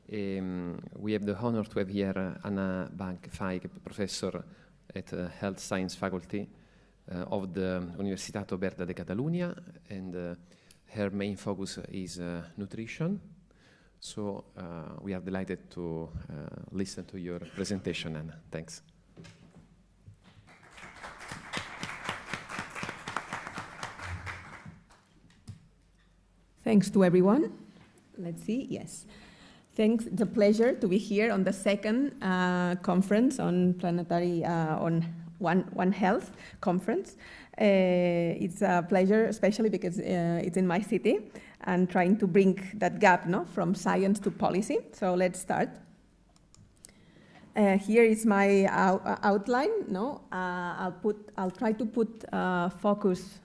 We have the honor to have here Anna Bach-Faig, professor at Health Science Faculty of the Universitat Oberta de Catalunya, and her main focus is nutrition. So we are delighted to listen to your presentation, Anna. Thanks. Thanks to everyone. Let's see, yes. Thanks, it's a pleasure to be here on the second conference on planetary, on One Health conference. It's a pleasure, especially because it's in my city and trying to bring that gap, no, from science to policy. So let's start. Here is my outline. No, I'll try to put focus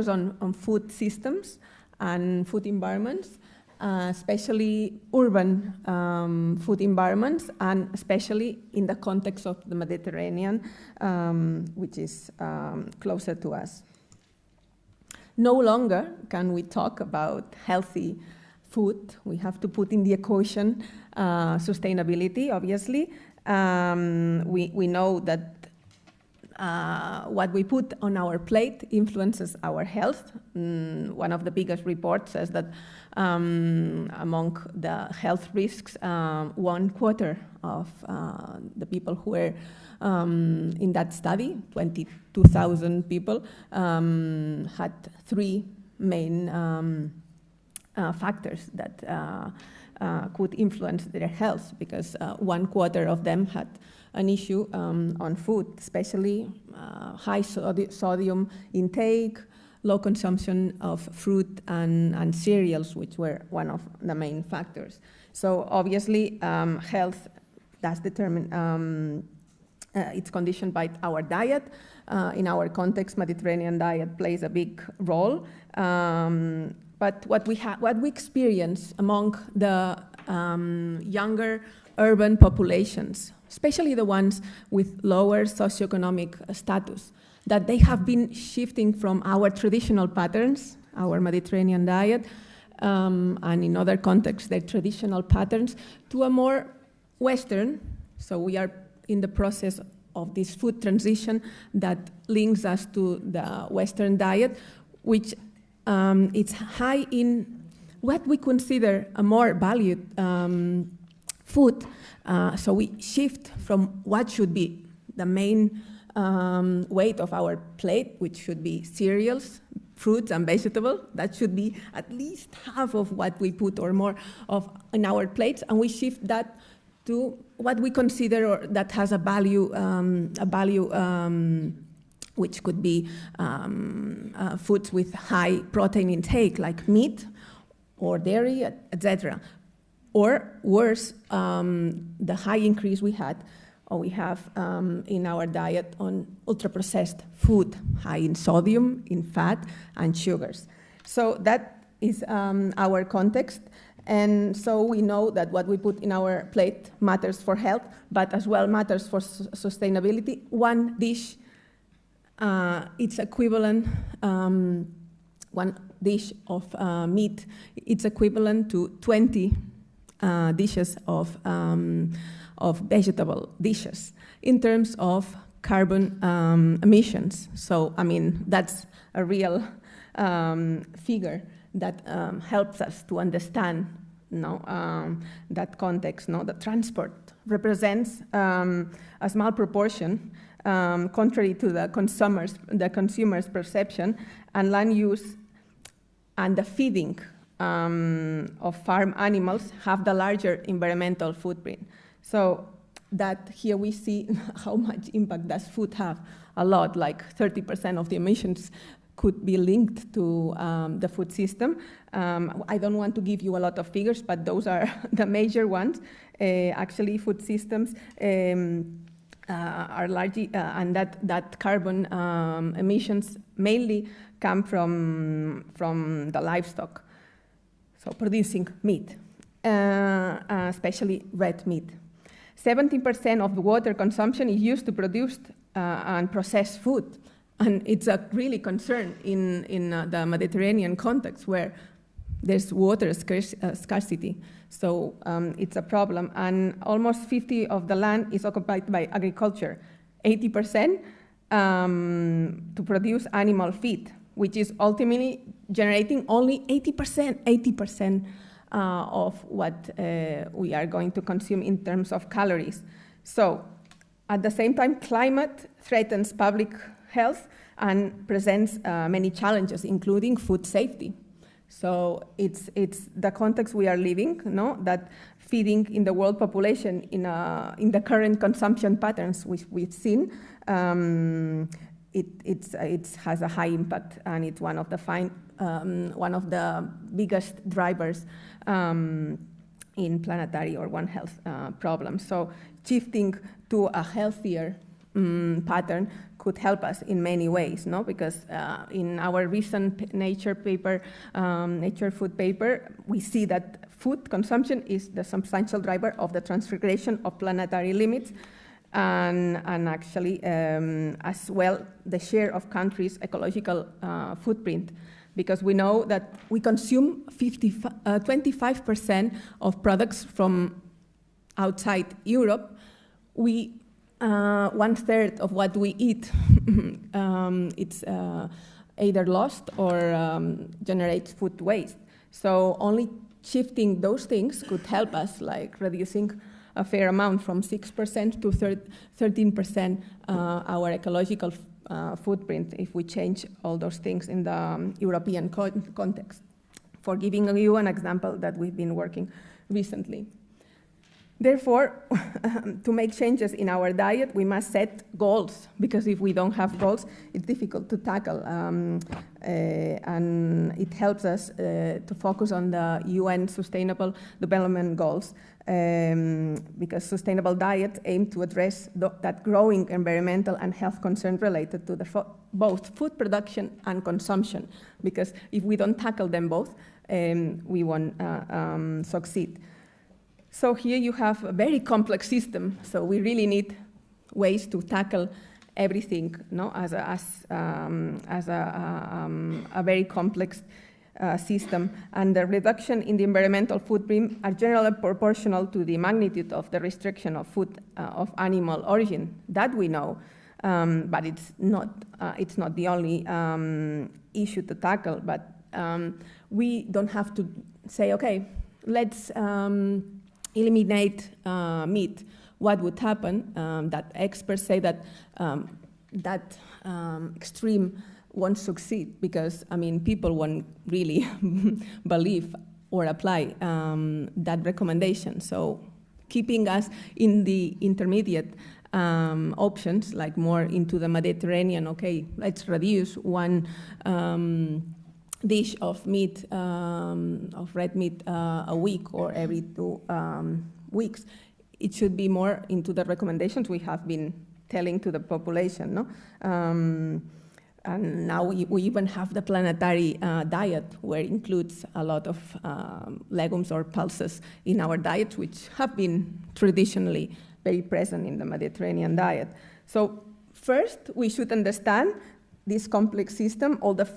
on food systems and food environments, especially urban food environments, and especially in the context of the Mediterranean, which is closer to us. No longer can we talk about healthy food. We have to put in the equation sustainability, obviously. We know that what we put on our plate influences our health. One of the biggest reports says that among the health risks, 1/4 of the people who were in that study, 22,000 people, had three main factors that could influence their health, because 1/4 of them had an issue on food, especially high sodium intake, low consumption of fruit and cereals, which were one of the main factors. So obviously, health does determine, it's conditioned by our diet. In our context, Mediterranean diet plays a big role. But what we experience among the younger urban populations, especially the ones with lower socioeconomic status, that they have been shifting from our traditional patterns, our Mediterranean diet, and in other contexts, their traditional patterns, to a more Western. So we are in the process of this food transition that links us to the Western diet, which it's high in what we consider a more valued food. So we shift from what should be the main weight of our plate, which should be cereals, fruits, and vegetables. That should be at least half of what we put or more of in our plates, and we shift that to what we consider or that has a value, which could be foods with high protein intake, like meat or dairy, etc. Or worse, the high increase we have in our diet on ultra-processed food, high in sodium, in fat, and sugars. So that is our context. And so we know that what we put in our plate matters for health, but as well matters for sustainability. One dish, it's equivalent, one dish of meat, it's equivalent to 20 dishes of vegetable dishes in terms of carbon emissions. So, I mean, that's a real figure that helps us to understand, that context. The transport represents a small proportion, contrary to the consumer's perception, and land use and the feeding of farm animals have the larger environmental footprint. So that here we see how much impact does food have. A lot, like 30% of the emissions could be linked to the food system. I don't want to give you a lot of figures, but those are the major ones. Actually, food systems are largely, and that carbon emissions mainly come from the livestock. So producing meat, especially red meat. 17% of the water consumption is used to produce and process food. And it's a really concern in the Mediterranean context, where there's water scarcity. So it's a problem. And almost 50% of the land is occupied by agriculture, 80% to produce animal feed, which is ultimately generating only 80% of what we are going to consume in terms of calories. So at the same time, climate threatens public health and presents many challenges, including food safety. So it's the context we are living, no? That feeding in the world population in the current consumption patterns which we've seen, it has a high impact, and it's one of the biggest drivers in planetary or One Health problems. So shifting to a healthier pattern could help us in many ways, no? Because in our recent Nature food paper, we see that food consumption is the substantial driver of the transgression of planetary limits, and actually as well the share of countries' ecological footprint, because we know that we consume 25% of products from outside Europe. We 1/3 of what we eat, it's either lost or generates food waste. So only shifting those things could help us, like reducing a fair amount from 6% to 13% our ecological footprint if we change all those things in the European context. For giving you an example that we've been working recently. Therefore, to make changes in our diet, we must set goals, because if we don't have goals, it's difficult to tackle. And it helps us to focus on the UN Sustainable Development Goals, because sustainable diets aim to address that growing environmental and health concern related to both food production and consumption, because if we don't tackle them both, we won't succeed. So here you have a very complex system, so we really need ways to tackle everything, no? as a very complex system. And the reduction in the environmental footprint are generally proportional to the magnitude of the restriction of food of animal origin. That we know, but it's not the only issue to tackle. But we don't have to say, okay, let's eliminate meat. What would happen? That experts say that that extreme won't succeed, because people won't really believe or apply that recommendation. So keeping us in the intermediate options, like more into the Mediterranean, okay, let's reduce one dish of meat, of red meat a week or every 2 weeks. It should be more into the recommendations we have been telling to the population, no? And now we even have the planetary diet, where it includes a lot of legumes or pulses in our diet, which have been traditionally very present in the Mediterranean diet. So first, we should understand this complex system, all the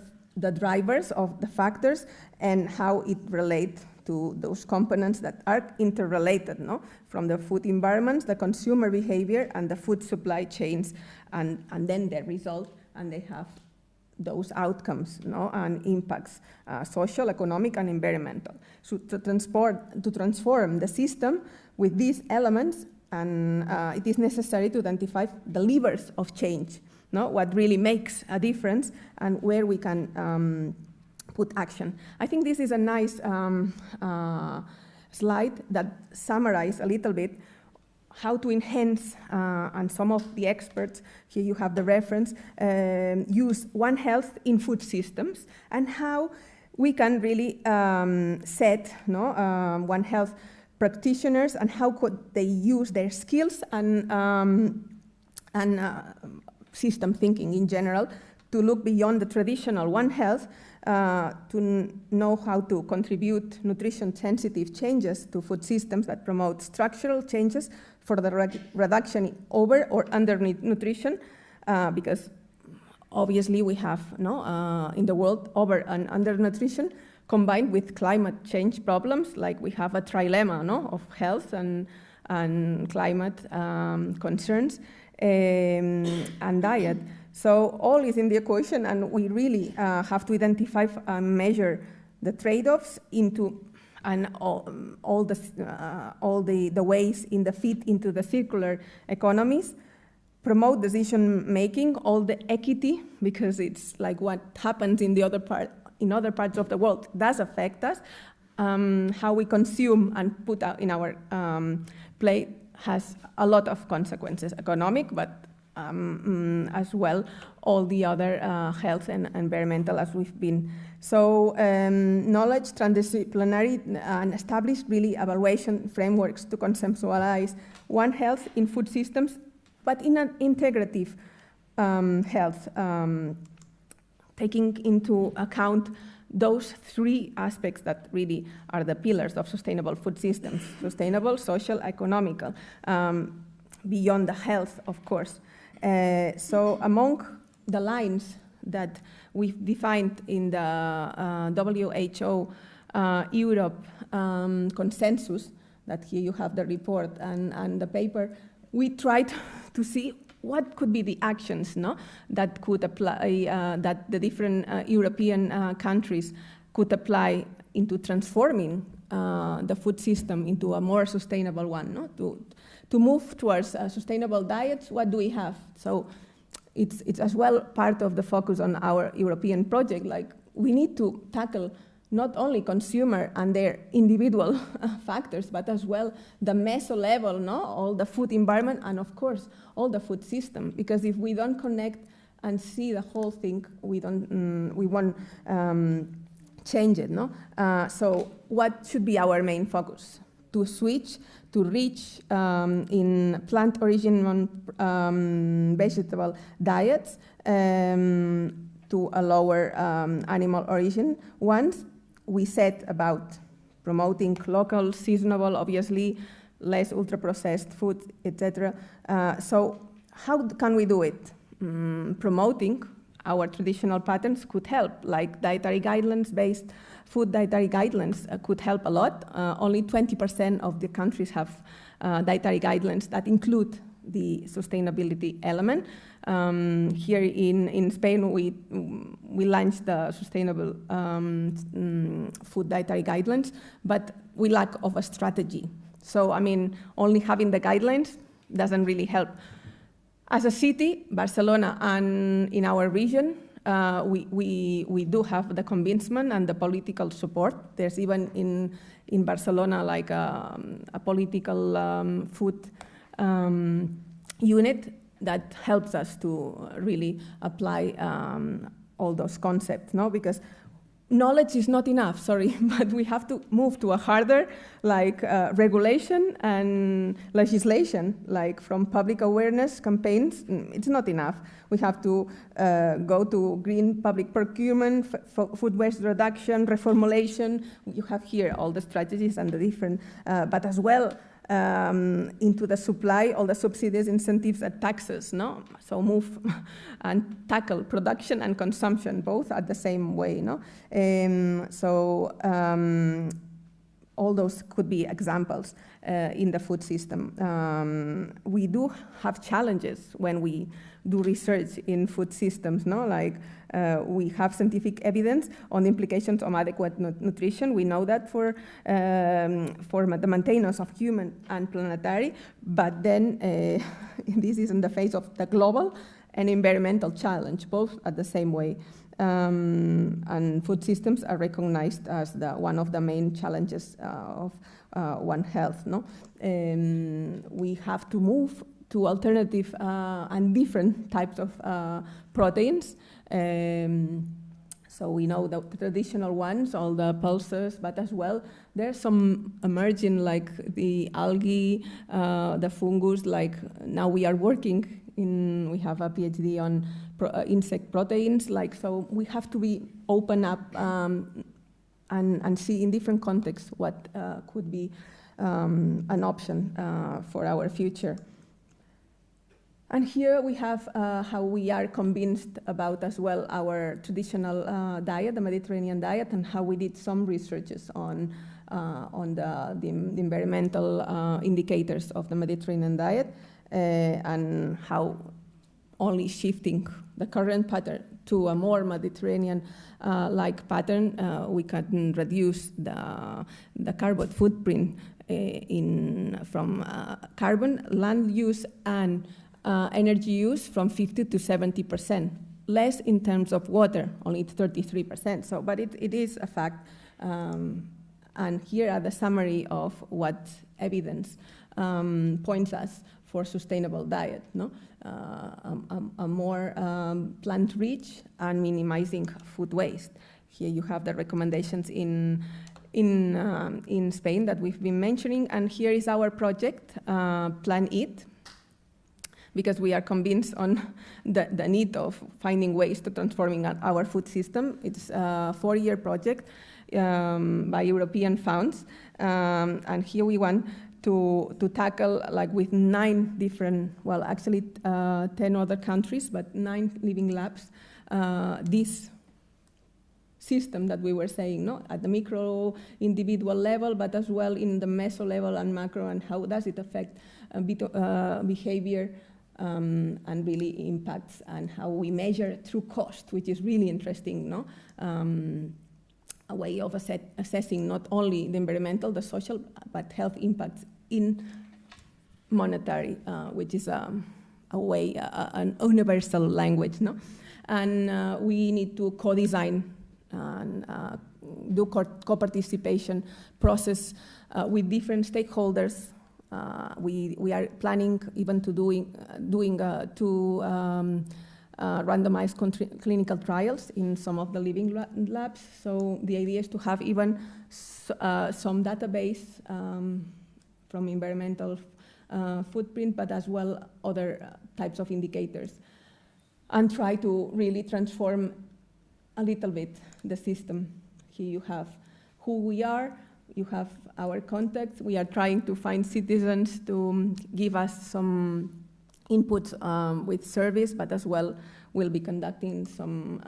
drivers of the factors, and how it relates to those components that are interrelated, no? From the food environments, the consumer behavior, and the food supply chains, and then the result, and they have those outcomes, no? And impacts, social, economic, and environmental. So to transform the system with these elements, and it is necessary to identify the levers of change, no? What really makes a difference, and where we can put action. I think this is a nice slide that summarizes a little bit how to enhance, and some of the experts, here you have the reference, use One Health in food systems, and how we can really set, no, One Health practitioners, and how could they use their skills and system thinking in general to look beyond the traditional One Health, to know how to contribute nutrition-sensitive changes to food systems that promote structural changes for the reduction in over or undernutrition, because obviously we have in the world over and undernutrition, combined with climate change problems, like we have a trilemma, no, of health and climate concerns and diet. So all is in the equation, and we really have to identify and measure the trade-offs into and all the ways in the fit into the circular economies, promote decision making, all the equity, because it's like what happens in other parts of the world does affect us. How we consume and put out in our plate has a lot of consequences, economic, but as well all the other health and environmental, as we've been. So knowledge transdisciplinary and established really evaluation frameworks to conceptualize One Health in food systems, but in an integrative health, taking into account those three aspects that really are the pillars of sustainable food systems: sustainable, social, economical, beyond the health, of course. So among the lines that we've defined in the WHO Europe consensus, that here you have the report and the paper, we tried to see what could be the actions, no, that could apply, that the different European countries could apply into transforming the food system into a more sustainable one, no? To move towards sustainable diets. What do we have? So it's as well part of the focus on our European project. Like, we need to tackle not only consumer and their individual factors, but as well the meso level, no? All the food environment, and of course, all the food system. Because if we don't connect and see the whole thing, we won't change it, no? So what should be our main focus? To switch to reach in plant origin vegetable diets to a lower animal origin ones. We said about promoting local, seasonable, obviously, less ultra-processed food, etc. So how can we do it? Promoting our traditional patterns could help, like dietary guidelines-based food dietary guidelines could help a lot. Only 20% of the countries have dietary guidelines that include the sustainability element. Here in Spain, we launched the sustainable food dietary guidelines, but we lack of a strategy. So, I mean, only having the guidelines doesn't really help. As a city, Barcelona, and in our region, we do have the convincement and the political support. There's even in Barcelona like a political food unit that helps us to really apply all those concepts, no? Because knowledge is not enough, sorry, but we have to move to a harder, like regulation and legislation, like from public awareness campaigns. It's not enough. We have to go to green public procurement, food waste reduction, reformulation. You have here all the strategies and the different, but as well into the supply, all the subsidies, incentives, and taxes, no? So move and tackle production and consumption both at the same way, no? All those could be examples in the food system. We do have challenges when we do research in food systems, no? Like we have scientific evidence on the implications of adequate nutrition. We know that for the maintenance of human and planetary, but then this is in the face of the global and environmental challenge, both at the same way. And food systems are recognized as one of the main challenges of One Health, no? We have to move to alternative and different types of proteins. So we know the traditional ones, all the pulses, but as well there's some emerging, like the algae, the fungus. Like now we are working in, we have a PhD on insect proteins. Like, so we have to be open up and see in different contexts what could be an option for our future. And here we have how we are convinced about as well our traditional diet, the Mediterranean diet, and how we did some researches on the environmental indicators of the Mediterranean diet, and how only shifting the current pattern to a more Mediterranean-like pattern, we can reduce the carbon footprint from carbon, land use, and energy use from 50 to 70%, less in terms of water, only 33%. So, but it is a fact. And here are the summary of what evidence points us for sustainable diet, no? A more plant-rich and minimizing food waste. Here you have the recommendations in Spain that we've been mentioning, and here is our project, Plan Eat, because we are convinced on the need of finding ways to transforming our food system. It's a 4-year project by European funds, and here we want to tackle, like with 9 different, well, actually 10 other countries, but 9 living labs, this system that we were saying, no, at the micro individual level, but as well in the meso level and macro, and how does it affect behavior and really impacts, and how we measure through cost, which is really interesting, no? A way of assessing not only the environmental, the social, but health impacts in monetary, which is a way, an universal language, no? And we need to co-design and do co-participation process with different stakeholders. We are planning even to doing 2 randomized clinical trials in some of the living labs. So the idea is to have even some database from environmental footprint, but as well other types of indicators, and try to really transform a little bit the system. Here you have who we are, you have our context. We are trying to find citizens to give us some input with surveys, but as well we'll be conducting some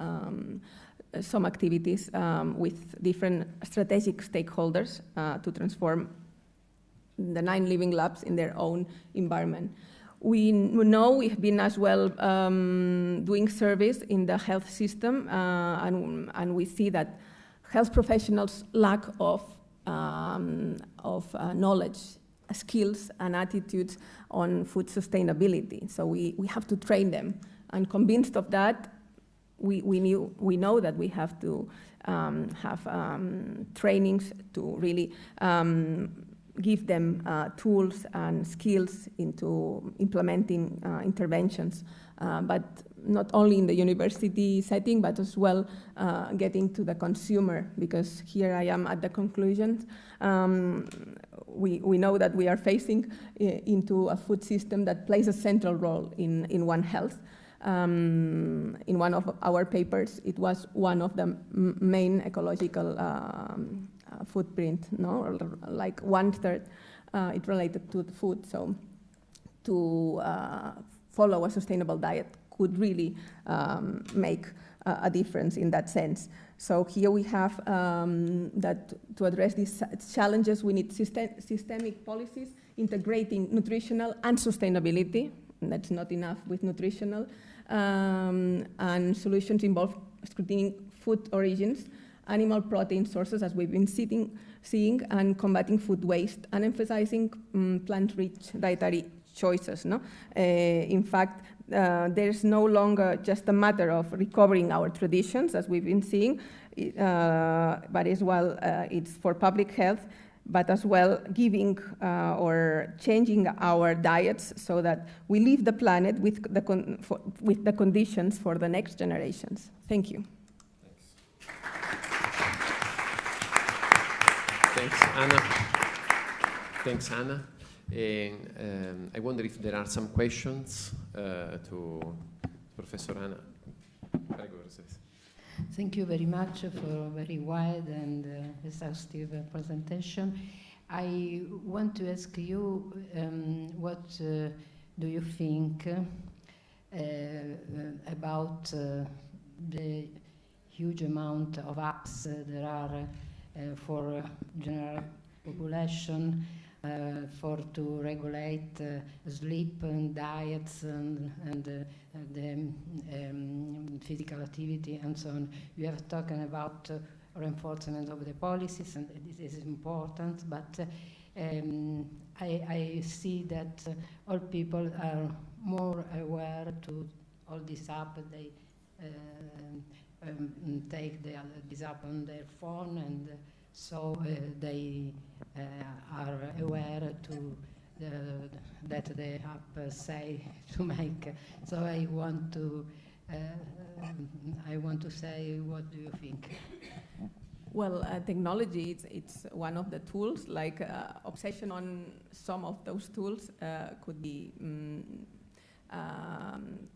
activities with different strategic stakeholders to transform the 9 living labs in their own environment. We know we've been as well doing surveys in the health system, and we see that health professionals' lack of knowledge, skills, and attitudes on food sustainability. So we have to train them. And convinced of that, we know that we have to have trainings to really give them tools and skills into implementing interventions, but not only in the university setting, but as well getting to the consumer, because here I am at the conclusion. We know that we are facing into a food system that plays a central role in One Health. In one of our papers, it was one of the main ecological footprint, no? Like 1/3 it related to the food. So to follow a sustainable diet could really make a difference in that sense. So here we have that to address these challenges, we need systemic policies integrating nutritional and sustainability. And that's not enough with nutritional. And solutions involve screening food origins, animal protein sources, as we've been seeing, and combating food waste, and emphasizing plant-rich dietary choices. No? In fact, there's no longer just a matter of recovering our traditions, as we've been seeing, but as well it's for public health, but as well giving or changing our diets so that we leave the planet with the conditions for the next generations. Thank you. Thanks, Anna. Thanks, Anna. And I wonder if there are some questions to Professor Anna. Thank you very much for a very wide and exhaustive presentation. I want to ask you what do you think about the huge amount of apps there are for general population to regulate sleep and diets and the physical activity and so on. You have talking about reinforcement of the policies, and this is important, but I see that all people are more aware to all this app. They take this app on their phone, and so they are aware to that the app say to make. So I want to say, what do you think? Well, technology, it's one of the tools. Like obsession on some of those tools could be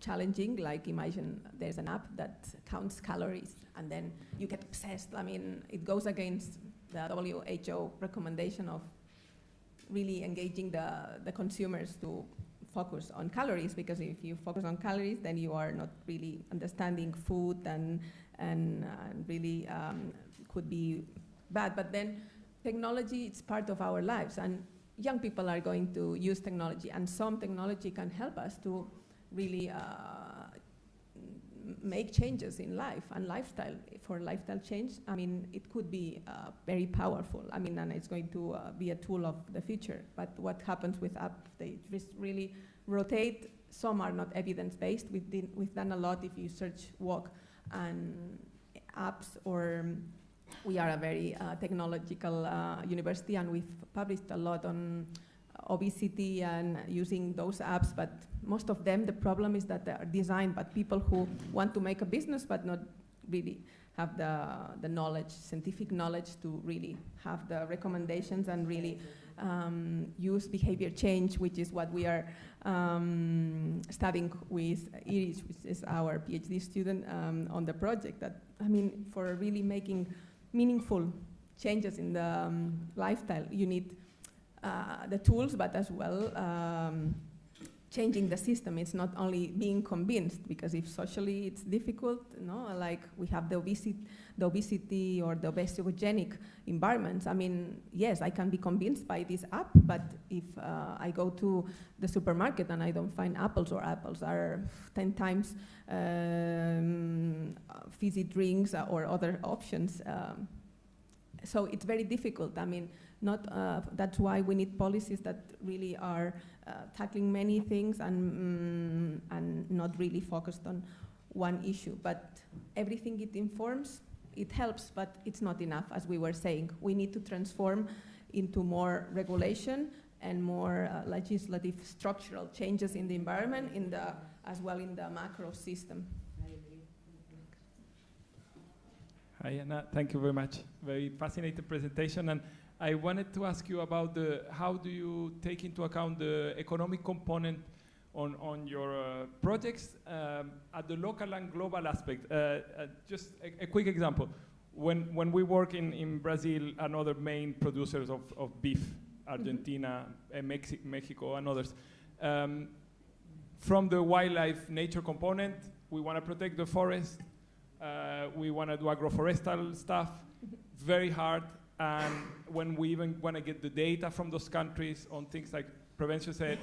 challenging. Like imagine there's an app that counts calories, and then you get obsessed. I mean, it goes against the WHO recommendation of really engaging the consumers to focus on calories, because if you focus on calories, then you are not really understanding food and really could be bad. But then technology is part of our lives, and young people are going to use technology, and some technology can help us to really make changes in life and lifestyle. For lifestyle change, I mean, it could be very powerful. I mean, and it's going to be a tool of the future. But what happens with apps, they just really rotate. Some are not evidence-based. We've done a lot. If you search walk and apps, or we are a very technological university, and we've published a lot on obesity and using those apps, but most of them, the problem is that they are designed by people who want to make a business but not really have the knowledge, scientific knowledge, to really have the recommendations and really use behavior change, which is what we are studying with Iris, which is our PhD student on the project. That, I mean, for really making meaningful changes in the lifestyle, you need the tools, but as well changing the system. It's not only being convinced, because if socially it's difficult, like we have the obesity or the obesogenic environments. I mean, yes, I can be convinced by this app, but if I go to the supermarket and I don't find apples, or apples are 10 times fizzy drinks or other options, so it's very difficult. I mean, that's why we need policies that really are tackling many things and not really focused on one issue. But everything it informs, it helps, but it's not enough, as we were saying. We need to transform into more regulation and more legislative structural changes in the environment, as well in the macro system. Hi, Anna. Thank you very much. Very fascinating presentation. And I wanted to ask you about how do you take into account the economic component on your projects at the local and global aspect. Just a quick example. When we work in Brazil and other main producers of beef, Argentina, Mexico, and others, from the wildlife nature component, we want to protect the forest. We want to do agroforestal stuff, very hard. And when we even want to get the data from those countries on things like prevention, said,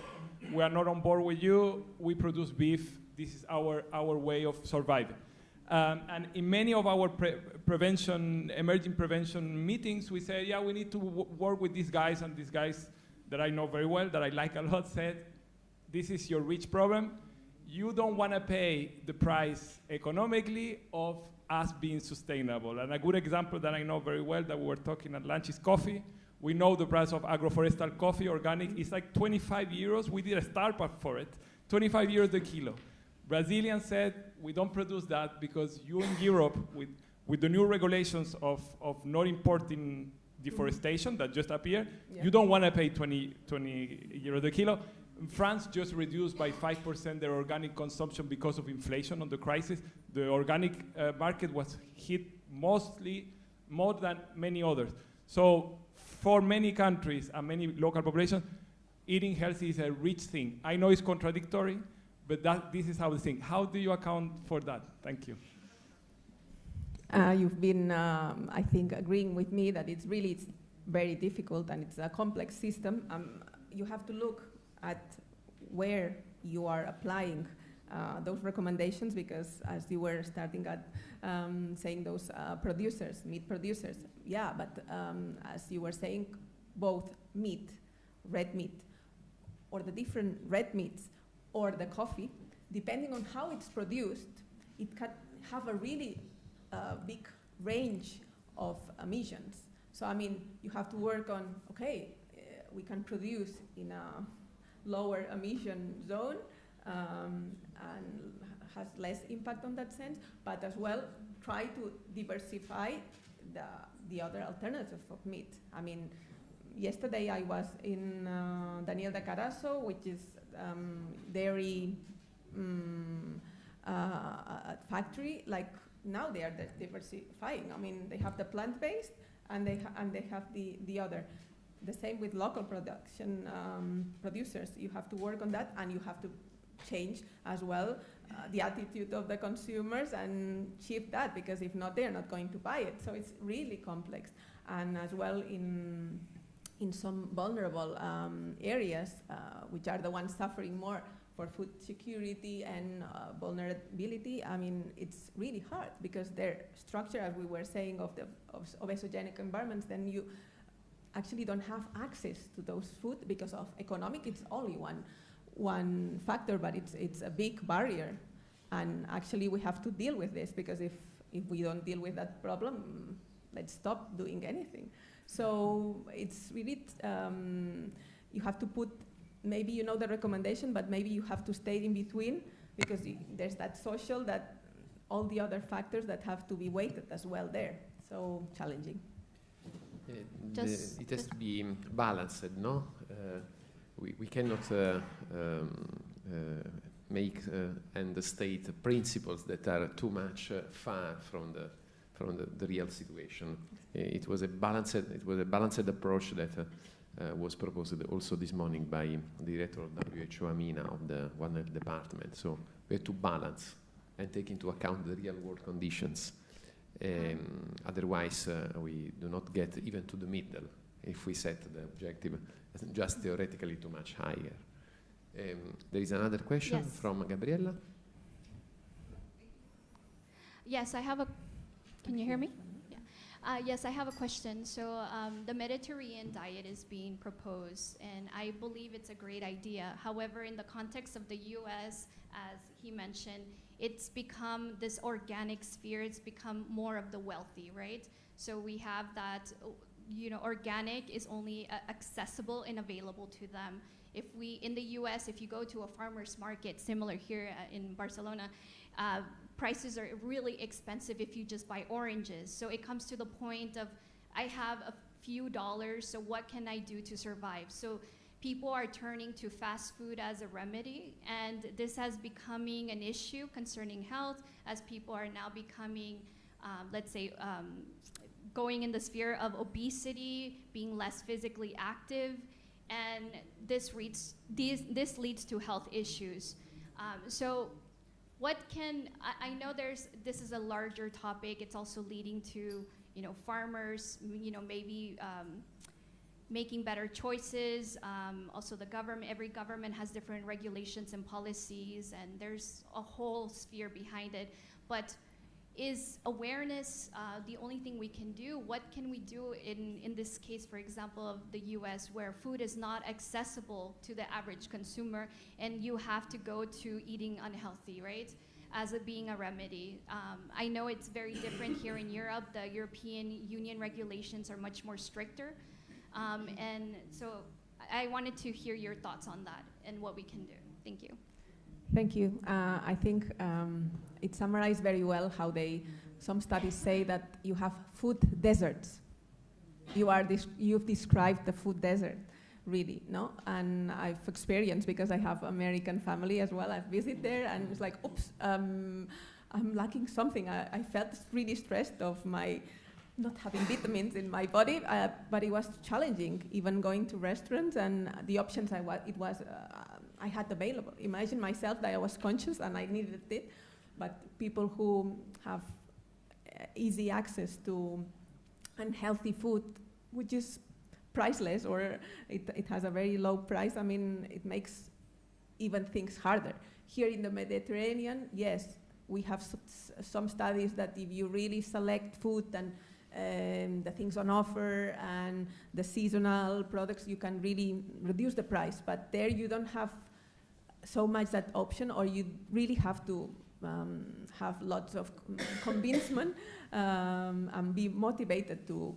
we are not on board with you, we produce beef, this is our way of surviving. And in many of our emerging prevention meetings, we say, yeah, we need to work with these guys, and these guys that I know very well, that I like a lot, said, this is your rich problem. You don't want to pay the price economically of us being sustainable. And a good example that I know very well that we were talking at lunch is coffee. We know the price of agroforestal coffee, organic, is like 25 euros. We did a startup for it, 25 euros a kilo. Brazilians said, we don't produce that because you in Europe, with the new regulations of not importing deforestation that just appeared, you don't want to pay 20 euros a kilo. France just reduced by 5% their organic consumption because of inflation on the crisis. The organic market was hit mostly more than many others. So for many countries and many local populations, eating healthy is a rich thing. I know it's contradictory, But this is how we think. How do you account for that? Thank you. You've been, I think, agreeing with me that it's very difficult and it's a complex system. You have to look at where you are applying those recommendations, because as you were starting at saying those producers, meat producers, yeah, but as you were saying, both meat, red meat, or the different red meats, or the coffee, depending on how it's produced, it can have a really big range of emissions. So, I mean, you have to work on, okay, we can produce in a lower emission zone and has less impact on that sense, but as well try to diversify the other alternatives of meat. I mean, yesterday I was in Daniel de Carazo, which is dairy factory. Like now they are diversifying. I mean, they have the plant-based and they have the other. The same with local production producers. You have to work on that, and you have to change as well the attitude of the consumers and shift that, because if not, they're not going to buy it. So it's really complex. And as well in some vulnerable areas, which are the ones suffering more for food security and vulnerability, I mean, it's really hard because their structure, as we were saying, of obesogenic environments, then you actually don't have access to those food because of economic. It's only one factor, but it's a big barrier. And actually we have to deal with this, because if we don't deal with that problem, let's stop doing anything. So it's really, you have to put, maybe you know the recommendation, but maybe you have to stay in between, because there's that social, that all the other factors that have to be weighted as well there. So challenging. It has to be balanced, no? We cannot make and state principles that are too much far from the real situation. It was a balanced approach that was proposed also this morning by the director of WHO Amina of the One Health department. So we have to balance and take into account the real world conditions. Otherwise, we do not get even to the middle if we set the objective just theoretically too much higher. There is another question from Gabriella. Yes, I have a. Can you hear me? Yeah. Yes, I have a question. So the Mediterranean diet is being proposed, and I believe it's a great idea. However, in the context of the U.S., as he mentioned, it's become this organic sphere. It's become more of the wealthy, right? So we have that, organic is only accessible and available to them. If we, in the US, if you go to a farmer's market, similar here in Barcelona, prices are really expensive if you just buy oranges. So it comes to the point of, I have a few dollars, so what can I do to survive? So people are turning to fast food as a remedy, and this has becoming an issue concerning health, as people are now becoming, going in the sphere of obesity, being less physically active, and this leads to health issues. So what can, I know this is a larger topic. It's also leading to, farmers, maybe making better choices. Also the government, every government has different regulations and policies, and there's a whole sphere behind it. But is awareness the only thing we can do? What can we do in this case, for example, of the US, where food is not accessible to the average consumer, and you have to go to eating unhealthy, right? As being a remedy. I know it's very different here in Europe. The European Union regulations are much more stricter. And so I wanted to hear your thoughts on that and what we can do. Thank you. Thank you. I think it summarized very well how some studies say that you have food deserts. You've described the food desert, really, no? And I've experienced, because I have American family as well, I've visited there, and it's like, oops, I'm lacking something. I felt really stressed of my not having vitamins in my body, but it was challenging, even going to restaurants, and the options I had available. Imagine myself that I was conscious and I needed it, but people who have easy access to unhealthy food, which is priceless, or it has a very low price, I mean, it makes even things harder. Here in the Mediterranean, yes, we have some studies that if you really select food and the things on offer and the seasonal products, you can really reduce the price. But there you don't have so much that option, or you really have to have lots of convincement and be motivated to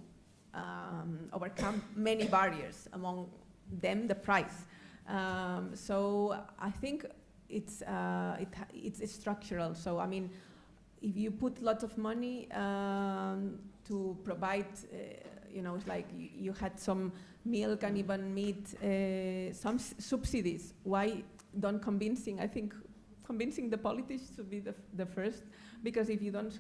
overcome many barriers, among them the price. So I think it's structural. So I mean, if you put lots of money to provide, you know, it's like you had some milk and even meat, some subsidies. Why don't convincing the politicians to be the first? Because if you don't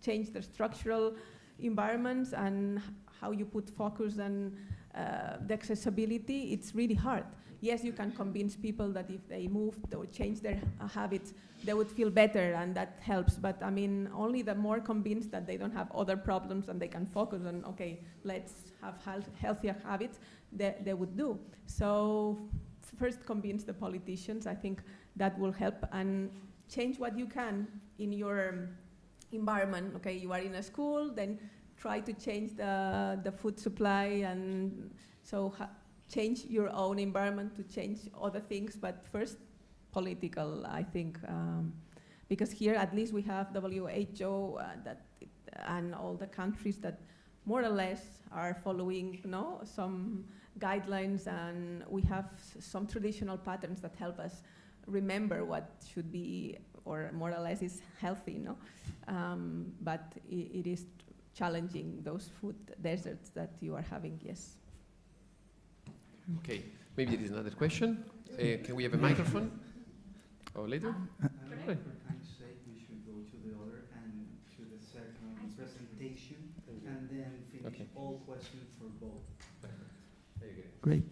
change the structural environments and how you put focus on the accessibility, it's really hard. Yes, you can convince people that if they move or change their habits, they would feel better, and that helps. But I mean, only the more convinced that they don't have other problems and they can focus on, okay, let's have healthier habits, they would do. So first convince the politicians. I think that will help, and change what you can in your environment. Okay, you are in a school, then try to change the food supply, and so change your own environment to change other things, but first political, I think, because here at least we have WHO and all the countries that more or less are following, you know, some guidelines, and we have some traditional patterns that help us remember what should be, or more or less is healthy, you know? But it is challenging, those food deserts that you are having, yes. Okay, maybe there is another question. Can we have a microphone? Or later? For time's sake, we should go to the other and to the second presentation, and then finish all questions for both. Very good. Great.